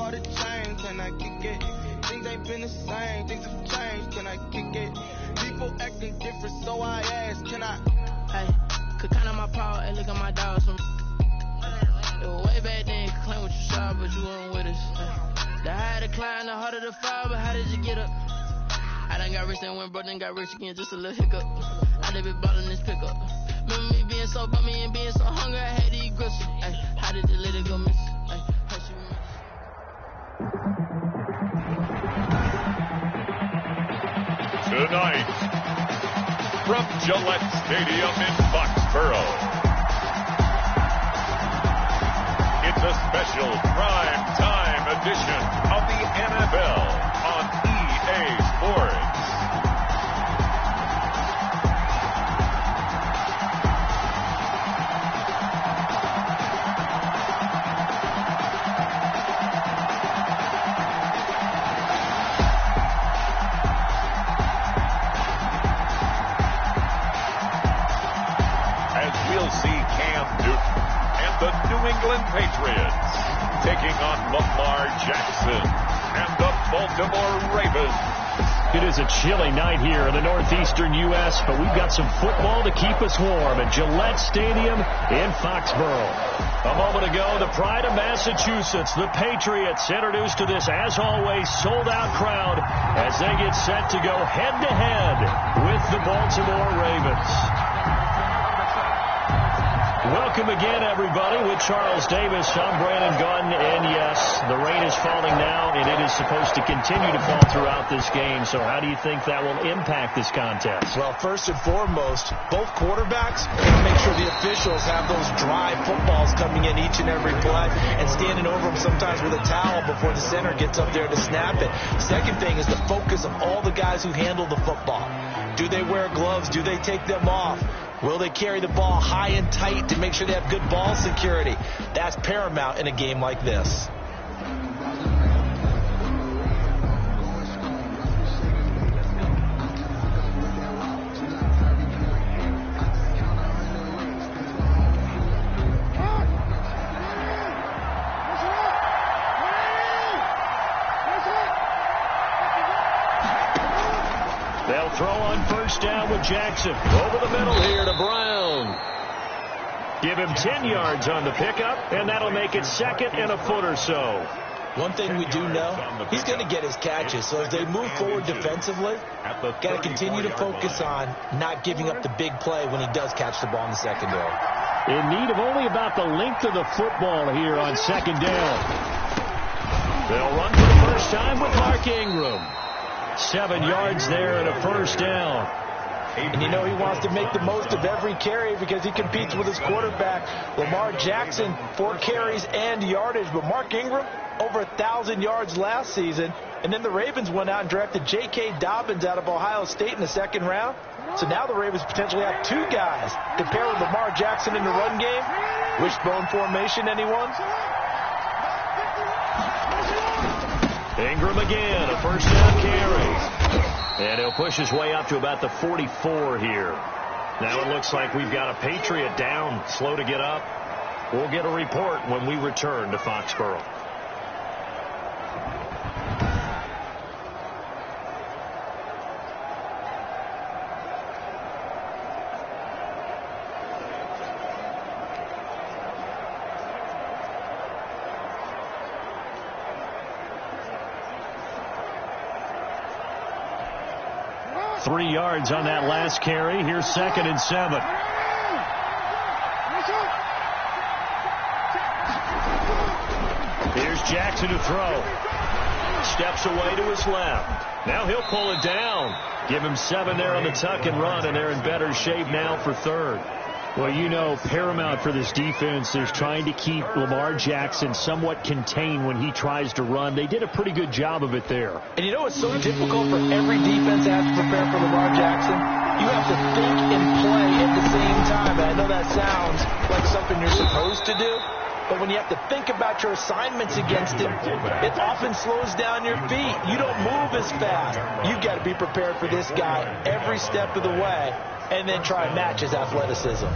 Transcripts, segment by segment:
for the change, can I kick it? Things ain't been the same, things have changed, can I kick it? People acting different, so I ask, can I? Hey, could count on my power, hey, look at my dogs. It was way back then, could claim what you saw, but you weren't with us. The higher the climb, the harder the fall, but how did you get up? I done got rich and went broke, then got rich again, just a little hiccup. I done been ballin' this pickup. Remember me being so bummy and being so hungry, I had to eat gristle. Ay, how did you let it go miss? Ay, how she miss? Tonight, from Gillette Stadium in Foxborough, it's a special prime time edition of the NFL on EA Sports. Patriots taking on Lamar Jackson and the Baltimore Ravens. It is a chilly night here in the northeastern U.S., but we've got some football to keep us warm at Gillette Stadium in Foxborough. A moment ago, the pride of Massachusetts, the Patriots, introduced to this, as always, sold-out crowd as they get set to go head-to-head with the Baltimore Ravens. Welcome again, everybody, with Charles Davis. I'm Brandon Gunn, and yes, the rain is falling now, and it is supposed to continue to fall throughout this game. So how do you think that will impact this contest? Well, first and foremost, both quarterbacks make sure the officials have those dry footballs coming in each and every play and standing over them sometimes with a towel before the center gets up there to snap it. Second thing is the focus of all the guys who handle the football. Do they wear gloves? Do they take them off? Will they carry the ball high and tight to make sure they have good ball security? That's paramount in a game like this. They'll throw on first down with Jackson. Over the middle here to Brown. Give him 10 yards on the pickup, and that'll make it second and a foot or so. One thing we do know, he's going to get his catches. So as they move forward defensively, got to continue to focus on not giving up the big play when he does catch the ball in the secondary. In need of only about the length of the football here on second down. They'll run for the first time with Mark Ingram. 7 yards there and a first down. And you know he wants to make the most of every carry because he competes with his quarterback. Lamar Jackson, 4 carries and yardage. But Mark Ingram, over 1,000 yards last season. And then the Ravens went out and drafted J.K. Dobbins out of Ohio State in the second round. So now the Ravens potentially have 2 guys to pair with Lamar Jackson in the run game. Wishbone formation, anyone? Ingram again, a first down carry. And he'll push his way up to about the 44 here. Now it looks like we've got a Patriot down, slow to get up. We'll get a report when we return to Foxborough. Three yards on that last carry. Here's second and 7. Here's Jackson to throw. Steps away to his left. Now he'll pull it down. Give him 7 there on the tuck and run, and they're in better shape now for third. Well, you know, paramount for this defense is trying to keep Lamar Jackson somewhat contained when he tries to run. They did a pretty good job of it there. And you know it's so difficult for every defense that has to prepare for Lamar Jackson? You have to think and play at the same time. And I know that sounds like something you're supposed to do. But when you have to think about your assignments against him, it often slows down your feet. You don't move as fast. You've got to be prepared for this guy every step of the way and then try and match his athleticism.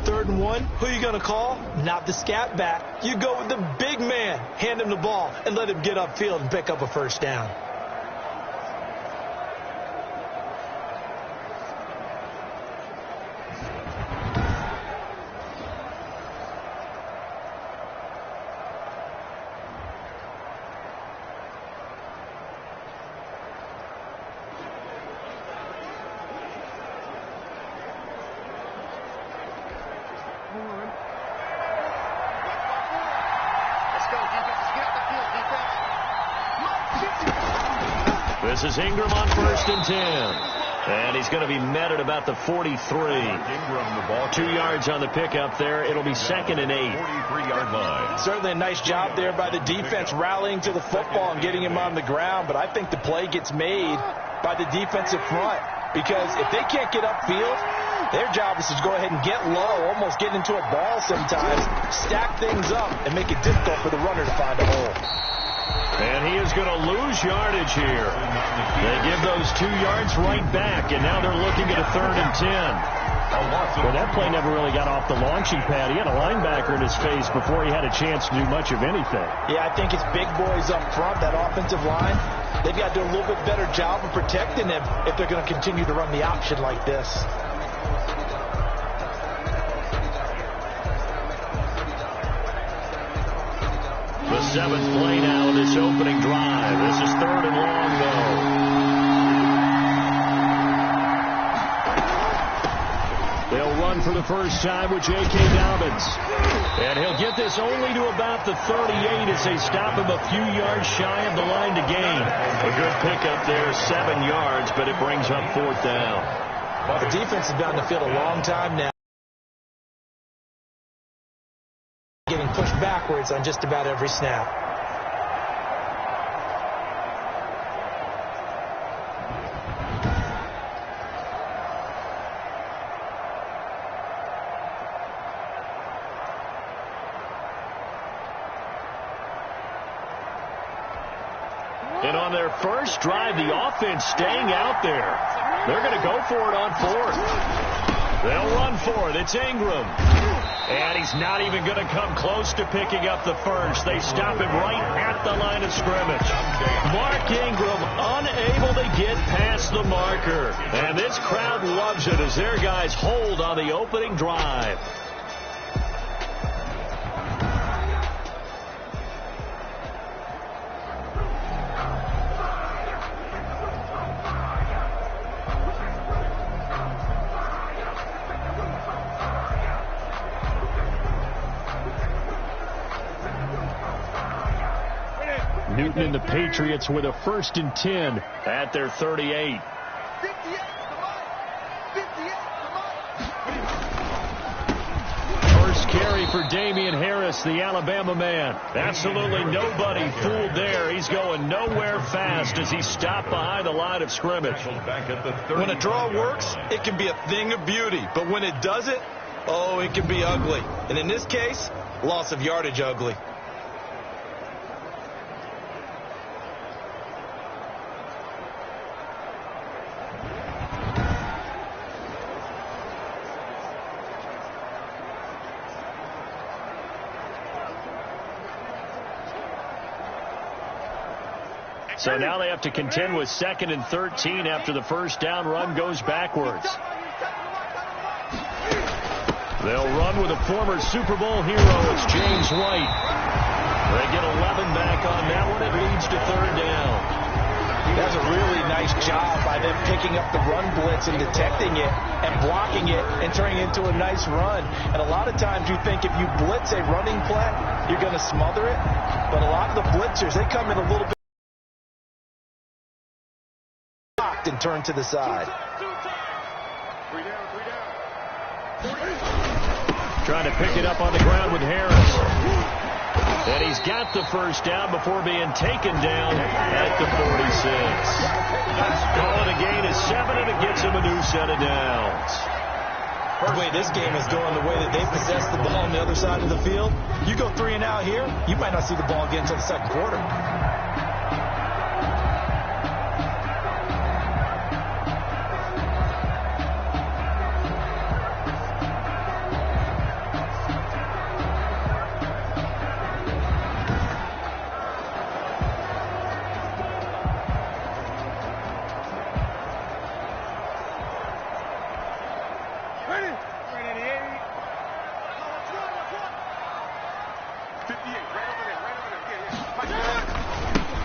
3rd and 1, who are you going to call? Not the scat back. You go with the big man. Hand him the ball and let him get upfield and pick up a first down. This is Ingram on 1st and 10. And he's going to be met at about the 43. Ingram, the ball. 2 yards on the pickup there. It'll be 2nd and 8. 43-yard line. Certainly a nice job there by the defense rallying to the football and getting him on the ground. But I think the play gets made by the defensive front. Because if they can't get upfield, their job is to go ahead and get low, almost get into a ball sometimes, stack things up, and make it difficult for the runner to find a hole. And he is going to lose yardage here. They give those 2 yards right back, and now they're looking at a 3rd and 10. Well, that play never really got off the launching pad. He had a linebacker in his face before he had a chance to do much of anything. Yeah, I think it's big boys up front, that offensive line. They've got to do a little bit better job of protecting him if they're going to continue to run the option like this. The 7th play now in this opening drive. This is 3rd and long, though. They'll run for the first time with J.K. Dobbins. And he'll get this only to about the 38 as they stop him a few yards shy of the line to gain. A good pickup there, 7 yards, but it brings up 4th down. Well, the defense has been on the field a long time now. Getting pushed backwards on just about every snap. And on their first drive, the offense staying out there. They're going to go for it on 4th. They'll run for it. It's Ingram. And he's not even going to come close to picking up the first. They stop him right at the line of scrimmage. Mark Ingram unable to get past the marker. And this crowd loves it as their guys hold on the opening drive. Newton and the Patriots with a 1st and 10 at their 38. First carry for Damian Harris, the Alabama man. Absolutely nobody fooled there. He's going nowhere fast as he's stopped behind the line of scrimmage. When a draw works, it can be a thing of beauty. But when it doesn't, oh, it can be ugly. And in this case, loss of yardage ugly. So now they have to contend with 2nd and 13 after the first down run goes backwards. They'll run with a former Super Bowl hero. It's James White. They get 11 back on that one. It leads to 3rd down. That's a really nice job by them picking up the run blitz and detecting it and blocking it and turning it into a nice run. And a lot of times you think if you blitz a running play, you're going to smother it. But a lot of the blitzers, they come in a little bit and turn to the side. Trying to pick it up on the ground with Harris. And he's got the first down before being taken down at the 46. Calling a gain of 7, and it gets him a new set of downs. The way this game is going, the way that they possess the ball on the other side of the field, you go 3 and out here, you might not see the ball again until the 2nd quarter.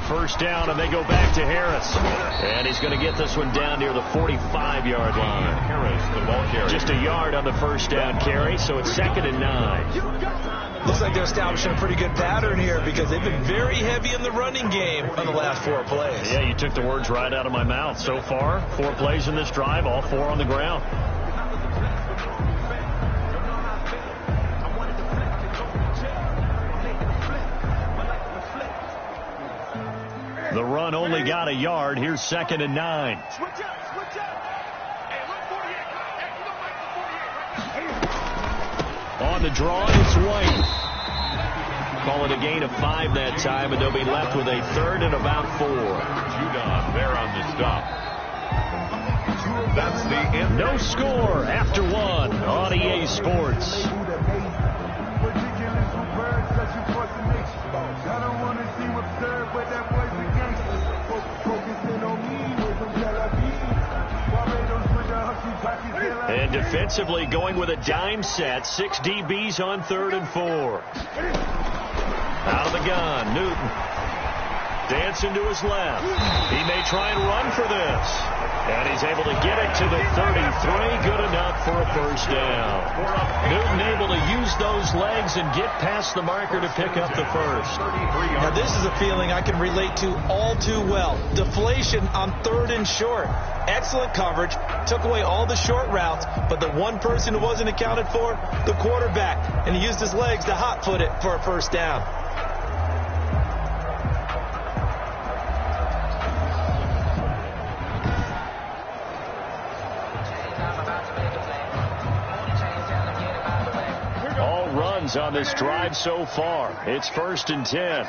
first down, and they go back to Harris. And he's going to get this one down near the 45-yard line. Harris, the ball carrier. Just a yard on the first down carry, so it's 2nd and 9. Looks like they're establishing a pretty good pattern here because they've been very heavy in the running game on the last 4 plays. Yeah, you took the words right out of my mouth. So far, 4 plays in this drive, all 4 on the ground. The run only got a yard. Here's 2nd and 9. On the draw, it's White. Call it a gain of 5 that time, and they'll be left with a 3rd and about 4. Judon there on the stop. That's the end. No score after 1 on EA Sports. And defensively going with a dime set. 6 DBs on 3rd and 4. Out of the gun, Newton. Dancing to his left. He may try and run for this. And he's able to get it to the 33. Good enough for a first down. Newton able to use those legs and get past the marker to pick up the first. Now this is a feeling I can relate to all too well. Deflation on 3rd and short. Excellent coverage. Took away all the short routes. But the one person who wasn't accounted for, the quarterback. And he used his legs to hot foot it for a first down. On this drive so far. It's 1st and 10.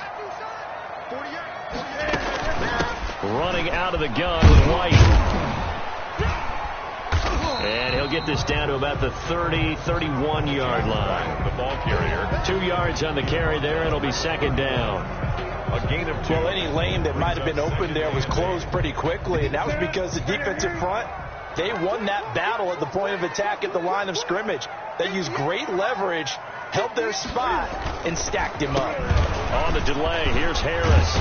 Running out of the gun with White. And he'll get this down to about the 30, 31-yard line. The ball carrier. 2 yards on the carry there. It'll be 2nd down. A gain of 2. Well, any lane that might have been open there was closed pretty quickly, and that was because the defensive front, they won that battle at the point of attack at the line of scrimmage. They used great leverage, held their spot, and stacked him up. On the delay, here's Harris.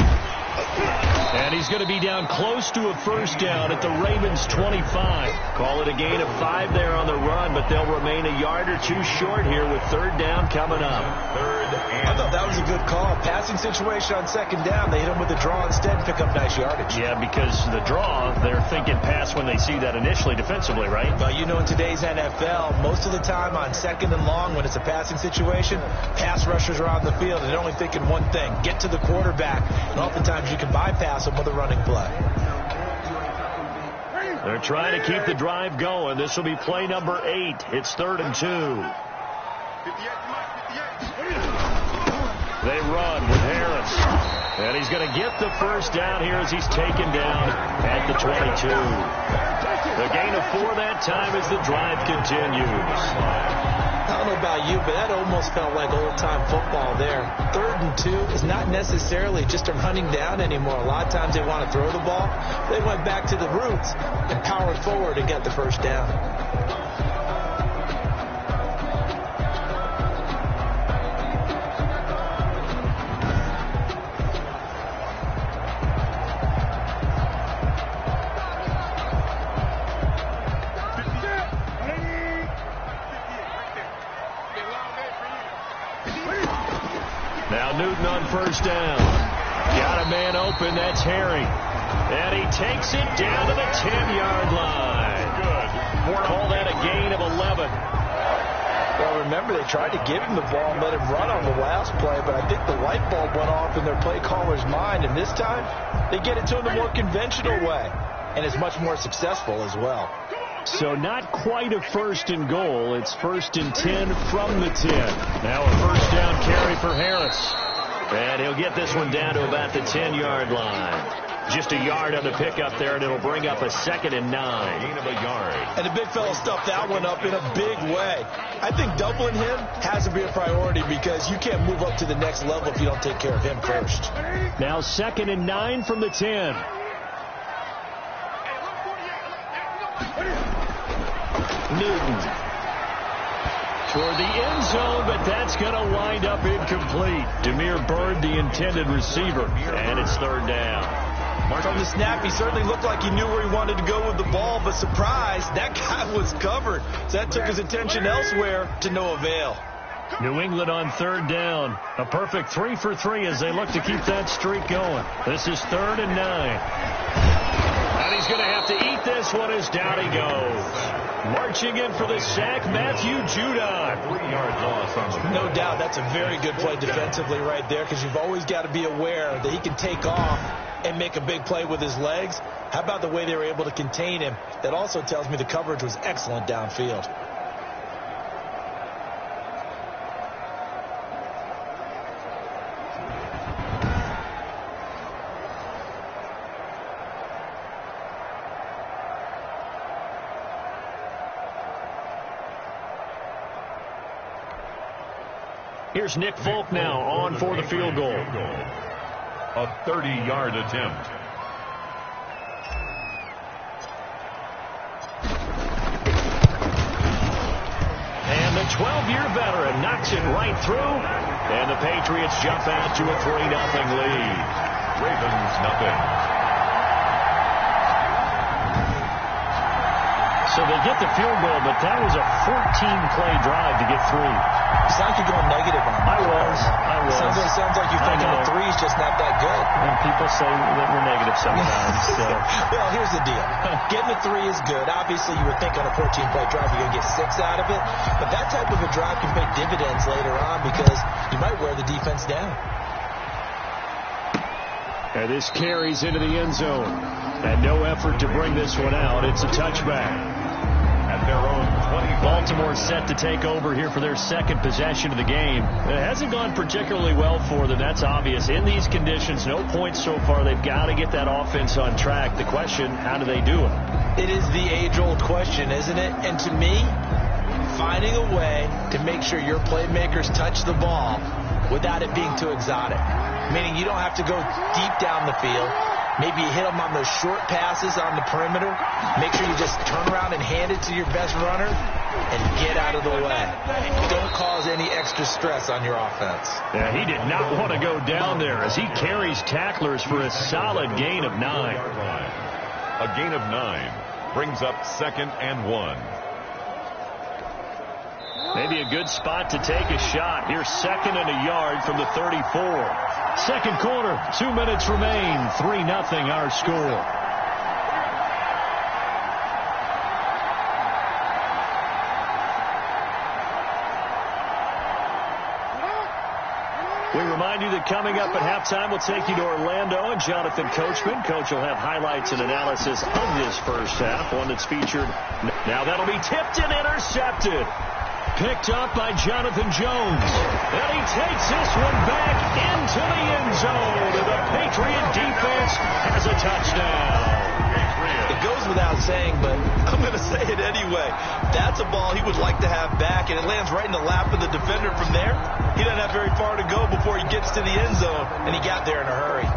And he's going to be down close to a first down at the Ravens' 25. Call it a gain of 5 there on the run, but they'll remain a yard or 2 short here with 3rd down coming up. 3rd and I thought that was a good call. Passing situation on 2nd down. They hit him with the draw instead and pick up nice yardage. Yeah, because the draw, they're thinking pass when they see that initially defensively, right? Well, you know, in today's NFL, most of the time on 2nd and long when it's a passing situation, pass rushers are on the field and they're only thinking one thing, get to the quarterback. And oftentimes you can bypass them with a running play. They're trying to keep the drive going. This will be play number 8. It's 3rd and 2. They run with Harris. And he's going to get the first down here as he's taken down at the 22. The gain of 4 that time as the drive continues. I don't know about you, but that almost felt like old-time football there. 3rd and 2 is not necessarily just a running down anymore. A lot of times they want to throw the ball. They went back to the roots and powered forward and got the first down. Now Newton on first down. Got a man open. That's Harry. And he takes it down to the 10-yard line. good. Call that a gain of 11. Well, remember, they tried to give him the ball and let him run on the last play, but I think the light bulb went off in their play caller's mind, and this time they get it to him the more conventional way, and it's much more successful as well. So not quite a first and goal. It's 1st and 10 from the 10. Now a first down carry for Harris. And he'll get this one down to about the 10-yard line. Just a yard on the pickup there, and it'll bring up a 2nd and 9. Gain of a yard. And the big fella stuffed that one up in a big way. I think doubling him has to be a priority because you can't move up to the next level if you don't take care of him first. Now 2nd and 9 from the 10. Newton. toward the end zone, but that's going to wind up incomplete. Demir Bird, the intended receiver, and it's third down. From the snap, he certainly looked like he knew where he wanted to go with the ball, but surprise, that guy was covered. So that took his attention elsewhere to no avail. New England on third down. A perfect 3 for 3 as they look to keep that streak going. This is 3rd and 9. And he's going to have to eat this one as down he goes. Marching in for the sack, Matthew Judon. 3-yard loss on the play. No doubt that's a very good play defensively right there, because you've always got to be aware that he can take off and make a big play with his legs. How about the way they were able to contain him? That also tells me the coverage was excellent downfield. Here's Nick Folk now on for the field goal. A 30-yard attempt. And the 12-year veteran knocks it right through. And the Patriots jump out to a 3-0 lead. Ravens nothing. So they get the field goal, but that was a 14-play drive to get 3. It sounds like you're going negative on me. I was. Sounds like you're thinking the 3's just not that good. And people say that we're negative sometimes. So. Well, here's the deal. Getting a 3 is good. Obviously, you would think on a 14-play drive you're going to get 6 out of it. But that type of a drive can pay dividends later on because you might wear the defense down. And this carries into the end zone. And no effort to bring this one out. It's a touchback. At their own 20. Baltimore set to take over here for their second possession of the game. It hasn't gone particularly well for them. That's obvious. In these conditions, no points so far. They've got to get that offense on track. The question, how do they do it? It is the age-old question, isn't it? And to me, finding a way to make sure your playmakers touch the ball without it being too exotic. Meaning you don't have to go deep down the field. Maybe you hit them on those short passes on the perimeter. Make sure you just turn around and hand it to your best runner and get out of the way. Don't cause any extra stress on your offense. Yeah, he did not want to go down there as he carries tacklers for a solid gain of 9. A gain of 9 brings up 2nd and 1. Maybe a good spot to take a shot. Here's 2nd and a yard from the 34. Second quarter, 2 minutes remain. 3-0 our score. We remind you that coming up at halftime, we'll take you to Orlando and Jonathan Coachman. Coach will have highlights and analysis of this first half, one that's featured. Now that'll be tipped and intercepted. Picked up by Jonathan Jones. And he takes this one back into the end zone. And the Patriot defense has a touchdown. It goes without saying, but I'm going to say it anyway. That's a ball he would like to have back, and it lands right in the lap of the defender from there. He doesn't have very far to go before he gets to the end zone, and he got there in a hurry.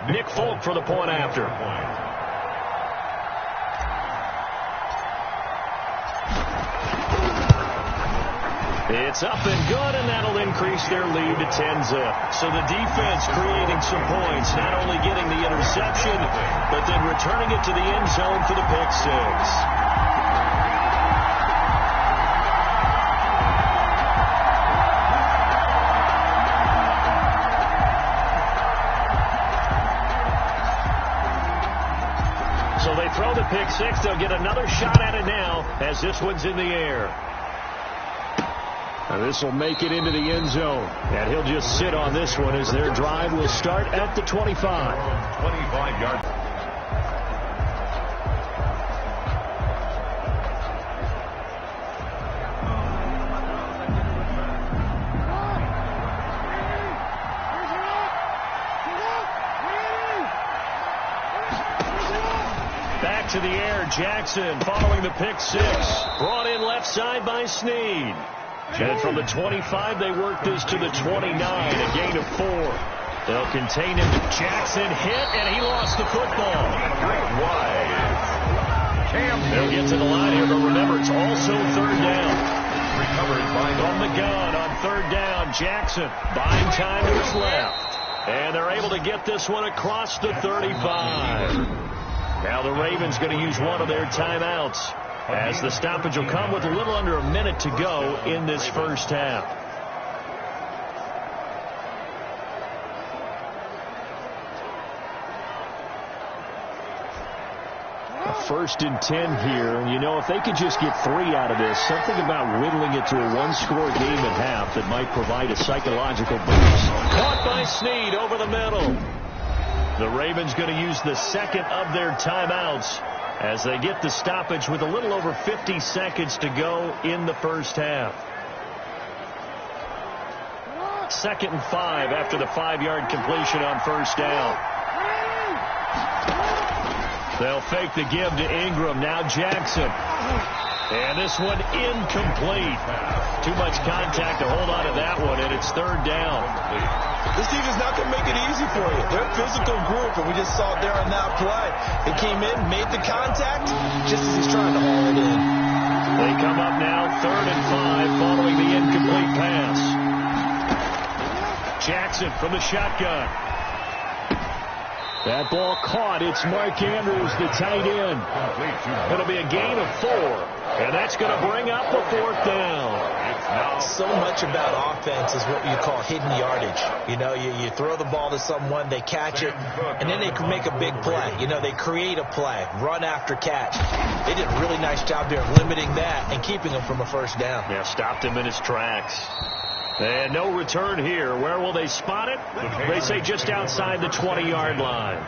Nick Folk for the point after. It's up and good, and that'll increase their lead to 10-zip. So the defense creating some points, not only getting the interception, but then returning it to the end zone for the pick 6. So they throw the pick 6. They'll get another shot at it now as this one's in the air. And this will make it into the end zone. And he'll just sit on this one as their drive will start at the 25. 25-yard. Back back to the air. Jackson following the pick six. Brought in left side by Snead. And from the 25, they work this to the 29, a gain of 4. They'll contain him. Jackson hit, and he lost the football. Wide. They'll get to the line here, but remember, it's also third down. Recovered by From the gun on third down, Jackson buying time to his left. And they're able to get this one across the 35. Now the Ravens going to use one of their timeouts, as the stoppage will come with a little under a minute to go in this first half. First and 10 here. You know, if they could just get 3 out of this, something about whittling it to a one-score game at half that might provide a psychological boost. Caught by Snead over the middle. The Ravens going to use the second of their timeouts as they get the stoppage with a little over 50 seconds to go in the first half. 2nd and 5 after the 5-yard completion on first down. They'll fake the give to Ingram. Now Jackson. And this one incomplete. Too much contact to hold on to that one, and it's third down. This defense is not going to make it easy for you. They're a physical group, and we just saw it there on that play. They came in, made the contact, just as he's trying to haul it in. They come up now, 3rd and 5, following the incomplete pass. Jackson from the shotgun. That ball caught. It's Mark Andrews, the tight end. It'll be a gain of 4, and that's going to bring up the 4th down. So much about offense is what you call hidden yardage. You know, you throw the ball to someone, they catch it, and then they can make a big play. You know, they create a play, run after catch. They did a really nice job there limiting that and keeping him from a first down. Yeah, stopped him in his tracks. And no return here. Where will they spot it? They say just outside the 20-yard line.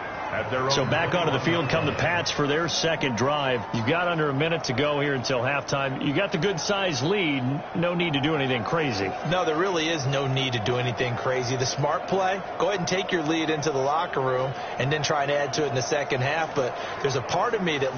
So back onto the field come the Pats for their second drive. You've got under a minute to go here until halftime. You got the good-sized lead. No need to do anything crazy. No, there really is no need to do anything crazy. The smart play, go ahead and take your lead into the locker room and then try and add to it in the second half. But there's a part of me that looks